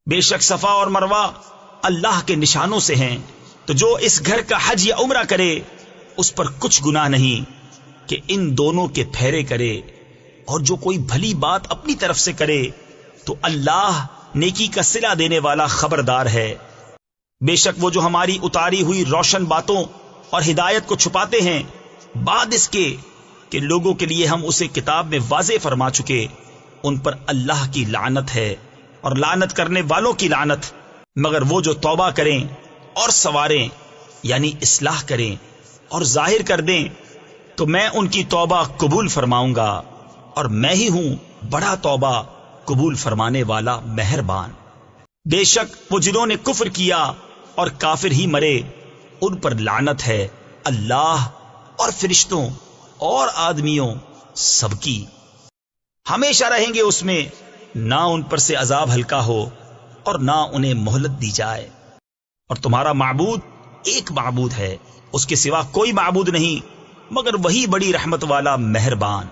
بے شک صفا اور مروہ اللہ کے نشانوں سے ہیں، تو جو اس گھر کا حج یا عمرہ کرے اس پر کچھ گناہ نہیں کہ ان دونوں کے پھیرے کرے، اور جو کوئی بھلی بات اپنی طرف سے کرے تو اللہ نیکی کا صلہ دینے والا خبردار ہے۔ بے شک وہ جو ہماری اتاری ہوئی روشن باتوں اور ہدایت کو چھپاتے ہیں بعد اس کے کہ لوگوں کے لیے ہم اسے کتاب میں واضح فرما چکے، ان پر اللہ کی لعنت ہے اور لعنت کرنے والوں کی لعنت، مگر وہ جو توبہ کریں اور سواریں یعنی اصلاح کریں اور ظاہر کر دیں تو میں ان کی توبہ قبول فرماؤں گا، اور میں ہی ہوں بڑا توبہ قبول فرمانے والا مہربان۔ بے شک وہ جنہوں نے کفر کیا اور کافر ہی مرے ان پر لعنت ہے اللہ اور فرشتوں اور آدمیوں سب کی، ہمیشہ رہیں گے اس میں، نہ ان پر سے عذاب ہلکا ہو اور نہ انہیں مہلت دی جائے۔ اور تمہارا معبود ایک معبود ہے، اس کے سوا کوئی معبود نہیں مگر وہی بڑی رحمت والا مہربان۔